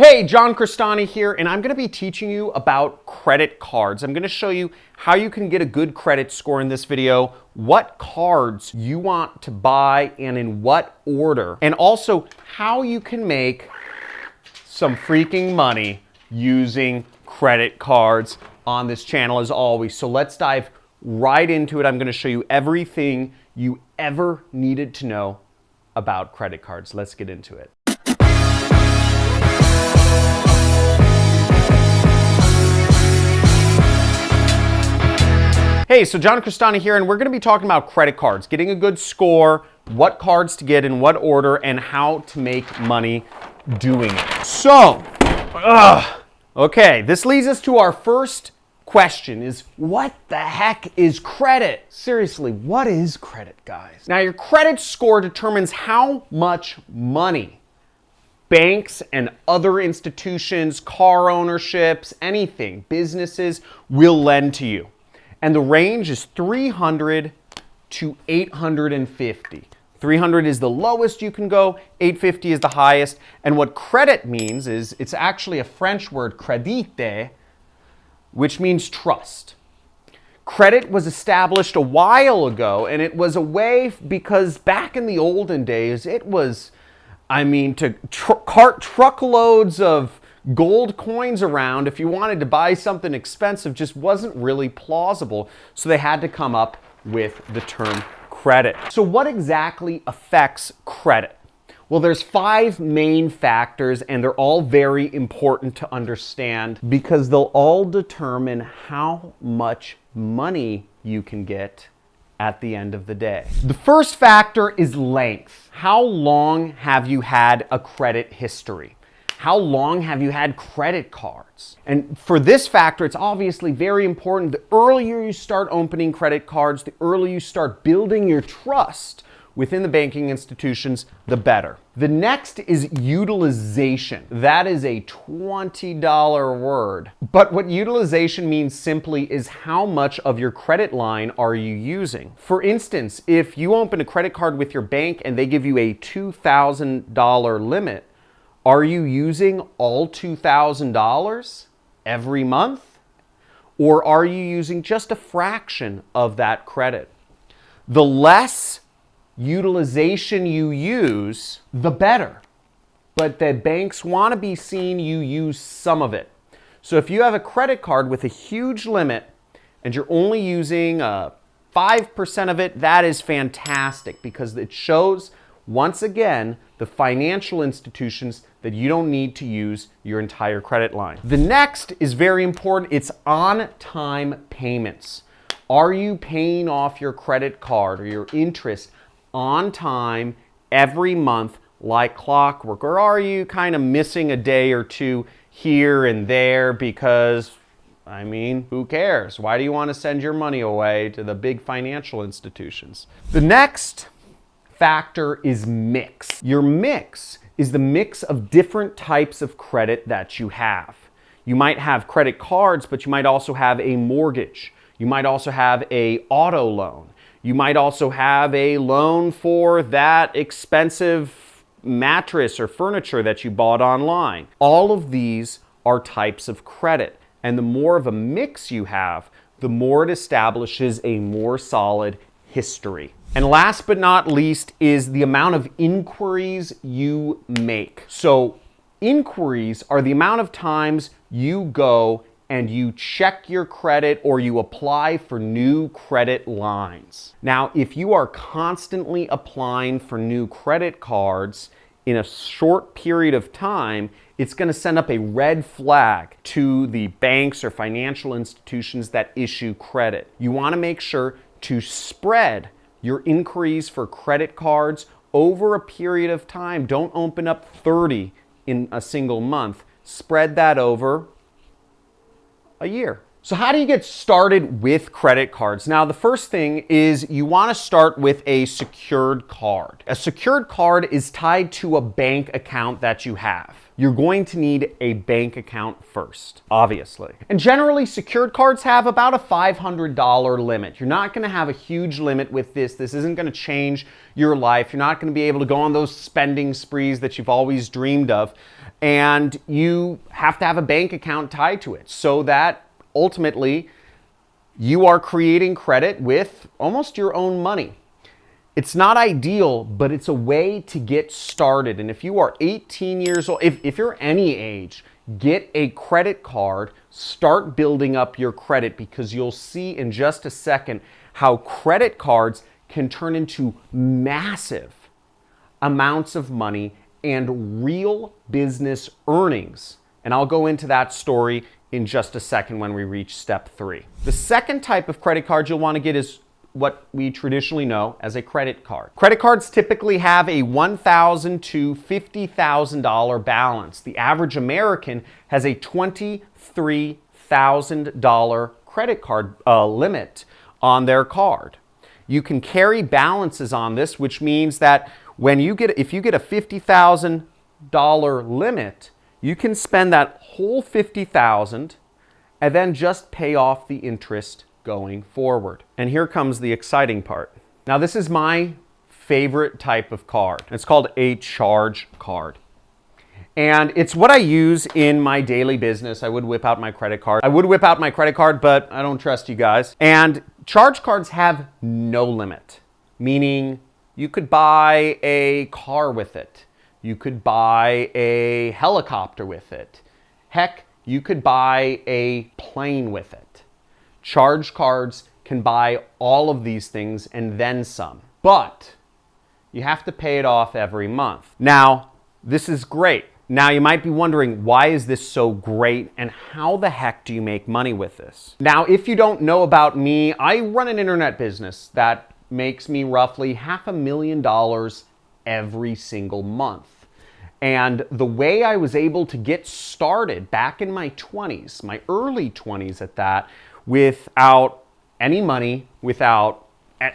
Hey, John Crestani here, and I'm going to be teaching you about credit cards. I'm going to show you how you can get a good credit score in this video, what cards you want to buy and in what order, and also how you can make some freaking money using credit cards on this channel as always. So let's dive right into it. I'm going to show you everything you ever needed to know about credit cards. Let's get into it. Hey, so John Crestani here, and we're going to be talking about credit cards, getting a good score, what cards to get in what order, and how to make money doing it. So, okay, this leads us to our first question is, what the heck is credit? Seriously, what is credit, guys? Now, your credit score determines how much money banks and other institutions, car ownerships, anything, businesses will lend to you. And the range is 300 to 850. 300 is the lowest you can go, 850 is the highest. And what credit means is, it's actually a French word, credite, which means trust. Credit was established a while ago, and it was a way because back in the olden days, it was, to cart truckloads of gold coins around if you wanted to buy something expensive just wasn't really plausible. So they had to come up with the term credit. So what exactly affects credit? Well, there's 5 main factors, and they're all very important to understand because they'll all determine how much money you can get at the end of the day. The first factor is length. How long have you had a credit history? How long have you had credit cards? And for this factor, it's obviously very important. The earlier you start opening credit cards, the earlier you start building your trust within the banking institutions, the better. The next is utilization. That is a $20 word. But what utilization means simply is how much of your credit line are you using? For instance, if you open a credit card with your bank and they give you a $2,000 limit, are you using all $2,000 every month? Or are you using just a fraction of that credit? The less utilization you use, the better. But the banks want to be seeing you use some of it. So if you have a credit card with a huge limit and you're only using 5% of it, that is fantastic because it shows, once again, the financial institutions that you don't need to use your entire credit line. The next is very important. It's on-time payments. Are you paying off your credit card or your interest on time every month like clockwork? Or are you kind of missing a day or two here and there because, who cares? Why do you want to send your money away to the big financial institutions? The next factor is mix. Your mix is the mix of different types of credit that you have. You might have credit cards, but you might also have a mortgage. You might also have a auto loan. You might also have a loan for that expensive mattress or furniture that you bought online. All of these are types of credit. And the more of a mix you have, the more it establishes a more solid history. And last but not least is the amount of inquiries you make. So inquiries are the amount of times you go and you check your credit or you apply for new credit lines. Now, if you are constantly applying for new credit cards in a short period of time, it's going to send up a red flag to the banks or financial institutions that issue credit. You want to make sure to spread your inquiries for credit cards over a period of time. Don't open up 30 in a single month. Spread that over a year. So how do you get started with credit cards? Now, the first thing is you want to start with a secured card. A secured card is tied to a bank account that you have. you're going to need a bank account first, obviously. And generally, secured cards have about a $500 limit. You're not going to have a huge limit with this. This isn't going to change your life. You're not going to be able to go on those spending sprees that you've always dreamed of. And you have to have a bank account tied to it so that ultimately you are creating credit with almost your own money. It's not ideal, but it's a way to get started. And if you are 18 years old, if you're any age, get a credit card, start building up your credit, because you'll see in just a second how credit cards can turn into massive amounts of money and real business earnings. And I'll go into that story in just a second when we reach step 3. The second type of credit card you'll want to get is what we traditionally know as a credit card. Credit cards typically have a $1,000 to $50,000 balance. The average American has a $23,000 credit card limit on their card. You can carry balances on this, which means that if you get a $50,000 limit, you can spend that whole $50,000 and then just pay off the interest going forward. And here comes the exciting part. Now, this is my favorite type of card. It's called a charge card. And it's what I use in my daily business. I would whip out my credit card. But I don't trust you guys. And charge cards have no limit, meaning you could buy a car with it. You could buy a helicopter with it. Heck, you could buy a plane with it. Charge cards can buy all of these things and then some, but you have to pay it off every month. Now, this is great. Now, you might be wondering, why is this so great and how the heck do you make money with this? Now, if you don't know about me, I run an internet business that makes me roughly $500,000 every single month. And the way I was able to get started back in my 20s, my early 20s at that, without any money, without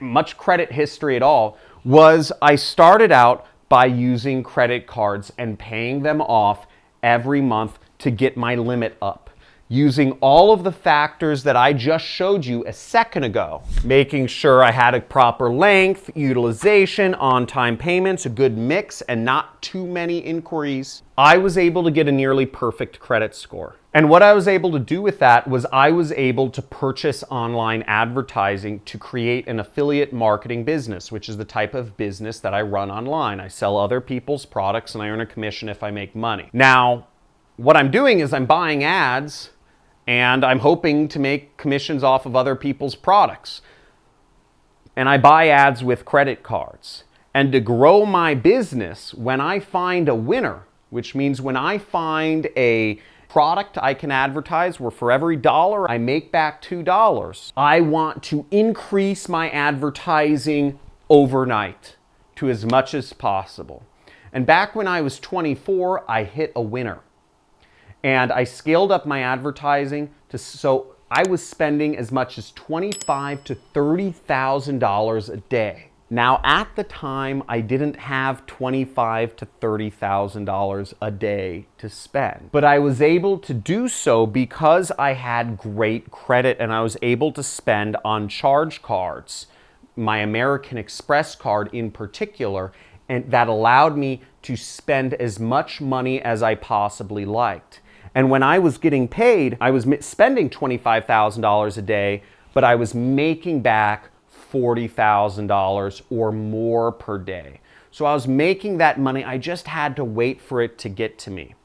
much credit history at all, was I started out by using credit cards and paying them off every month to get my limit up, using all of the factors that I just showed you a second ago, making sure I had a proper length, utilization, on-time payments, a good mix, and not too many inquiries. I was able to get a nearly perfect credit score. And what I was able to do with that was I was able to purchase online advertising to create an affiliate marketing business, which is the type of business that I run online. I sell other people's products and I earn a commission if I make money. Now, what I'm doing is I'm buying ads and I'm hoping to make commissions off of other people's products. And I buy ads with credit cards. And to grow my business, when I find a winner, which means when I find a product I can advertise where for every dollar I make back $2, I want to increase my advertising overnight to as much as possible. And back when I was 24, I hit a winner. And I scaled up my advertising so I was spending as much as $25,000 to $30,000 a day. Now, at the time, I didn't have $25,000 to $30,000 a day to spend, but I was able to do so because I had great credit and I was able to spend on charge cards, my American Express card in particular, and that allowed me to spend as much money as I possibly liked. And when I was getting paid, I was spending $25,000 a day, but I was making back $40,000 or more per day. So I was making that money. I just had to wait for it to get to me.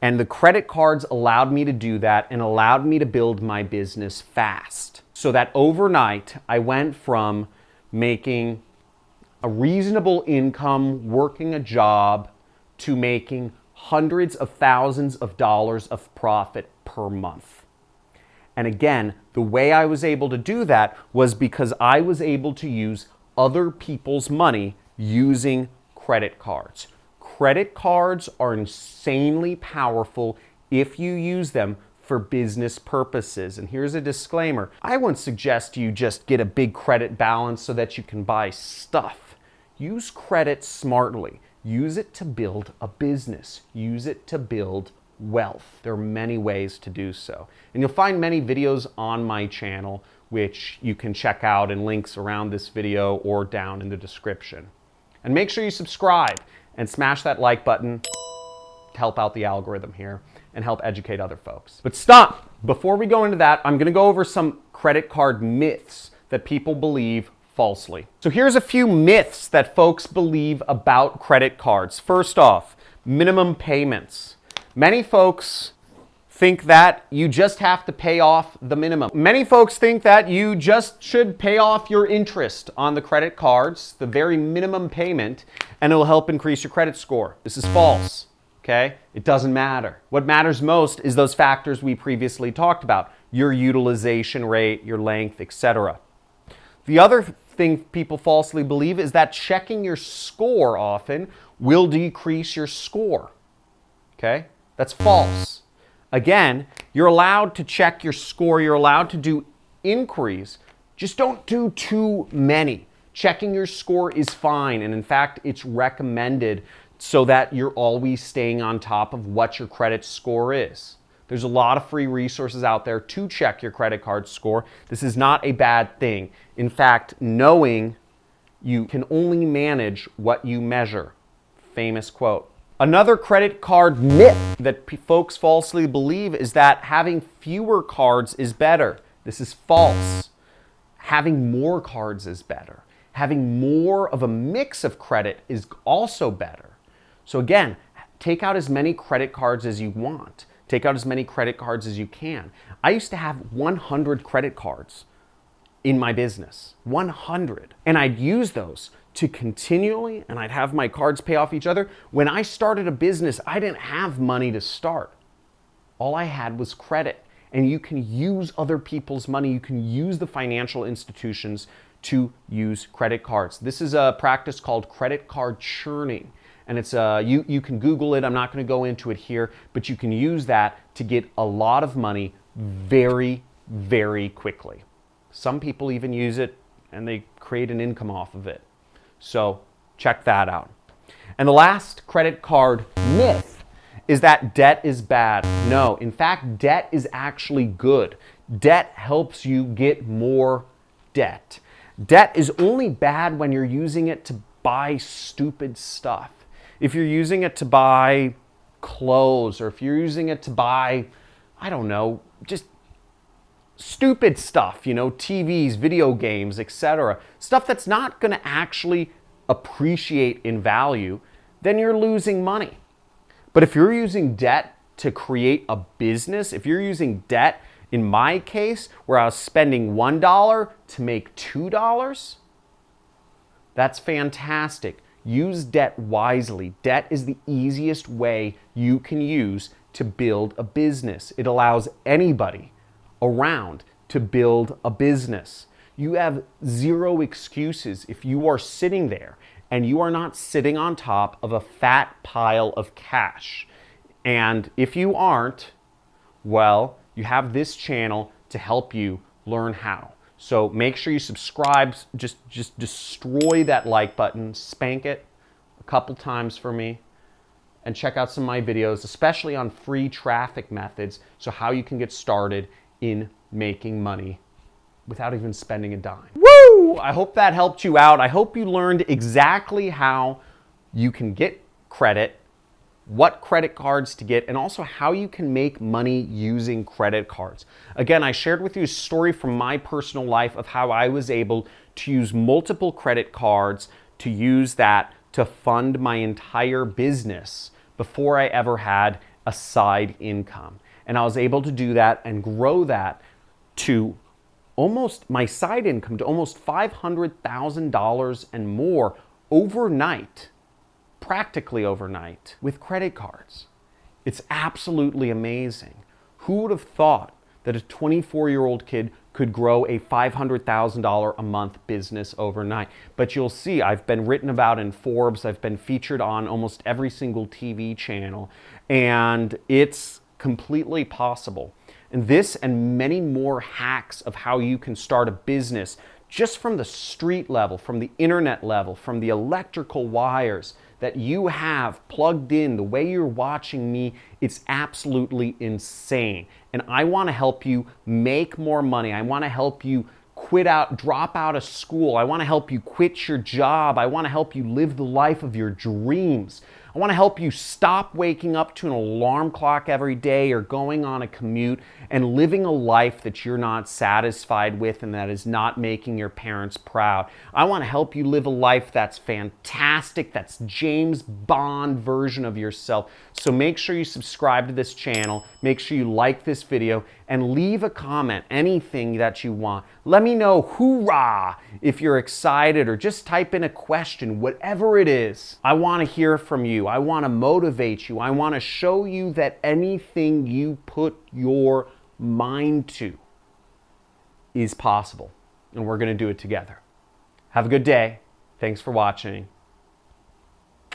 And the credit cards allowed me to do that and allowed me to build my business fast. So that overnight, I went from making a reasonable income, working a job, to making hundreds of thousands of dollars of profit per month. And again, the way I was able to do that was because I was able to use other people's money using credit cards. Credit cards are insanely powerful if you use them for business purposes. And here's a disclaimer. I wouldn't suggest you just get a big credit balance so that you can buy stuff. Use credit smartly. Use it to build a business. Use it to build wealth. There are many ways to do so. And you'll find many videos on my channel which you can check out in links around this video or down in the description. And make sure you subscribe and smash that like button to help out the algorithm here and help educate other folks. But stop! Before we go into that, I'm gonna go over some credit card myths that people believe falsely. So here's a few myths that folks believe about credit cards. First off, minimum payments. Many folks think that you just have to pay off the minimum. Many folks think that you just should pay off your interest on the credit cards, the very minimum payment, and it'll help increase your credit score. This is false, okay? It doesn't matter. What matters most is those factors we previously talked about, your utilization rate, your length, etc. The other thing people falsely believe is that checking your score often will decrease your score, okay? That's false. Again, you're allowed to check your score. You're allowed to do inquiries. Just don't do too many. Checking your score is fine. And in fact, it's recommended so that you're always staying on top of what your credit score is. There's a lot of free resources out there to check your credit card score. This is not a bad thing. In fact, knowing you can only manage what you measure. Famous quote. Another credit card myth that folks falsely believe is that having fewer cards is better. This is false. Having more cards is better. Having more of a mix of credit is also better. So again, take out as many credit cards as you want. Take out as many credit cards as you can. I used to have 100 credit cards in my business, 100. And I'd use those to continually, and I'd have my cards pay off each other. When I started a business, I didn't have money to start. All I had was credit. And you can use other people's money. You can use the financial institutions to use credit cards. This is a practice called credit card churning. And it's you can Google it. I'm not going to go into it here, but you can use that to get a lot of money very, very quickly. Some people even use it and they create an income off of it. So check that out. And the last credit card myth is that debt is bad. No, in fact, debt is actually good. Debt helps you get more debt. Debt is only bad when you're using it to buy stupid stuff. If you're using it to buy clothes, or if you're using it to buy, I don't know, just stupid stuff, you know, TVs, video games, etc. Stuff that's not going to actually appreciate in value, then you're losing money. But if you're using debt to create a business, if you're using debt, in my case, where I was spending $1 to make $2, that's fantastic. Use debt wisely. Debt is the easiest way you can use to build a business. It allows anybody around to build a business. You have zero excuses if you are sitting there and you are not sitting on top of a fat pile of cash. And if you aren't, well, you have this channel to help you learn how. So make sure you subscribe, just destroy that like button, spank it a couple times for me, and check out some of my videos, especially on free traffic methods, so how you can get started in making money without even spending a dime. Woo! I hope that helped you out. I hope you learned exactly how you can get credit, what credit cards to get, and also how you can make money using credit cards. Again, I shared with you a story from my personal life of how I was able to use multiple credit cards, to use that to fund my entire business before I ever had a side income. And I was able to do that and grow that to almost my side income to almost $500,000 and more overnight. Practically overnight with credit cards. It's absolutely amazing. Who would have thought that a 24-year-old kid could grow a $500,000 a month business overnight? But you'll see, I've been written about in Forbes, I've been featured on almost every single TV channel, and it's completely possible. And this and many more hacks of how you can start a business just from the street level, from the internet level, from the electrical wires, that you have plugged in, the way you're watching me, it's absolutely insane. And I want to help you make more money. I want to help you drop out of school. I want to help you quit your job. I want to help you live the life of your dreams. I want to help you stop waking up to an alarm clock every day or going on a commute and living a life that you're not satisfied with and that is not making your parents proud. I want to help you live a life that's fantastic, that's James Bond version of yourself. So make sure you subscribe to this channel, make sure you like this video, and leave a comment, anything that you want. Let me know hoorah if you're excited, or just type in a question, whatever it is. I want to hear from you. I want to motivate you. I want to show you that anything you put your mind to is possible, and we're going to do it together. Have a good day. Thanks for watching.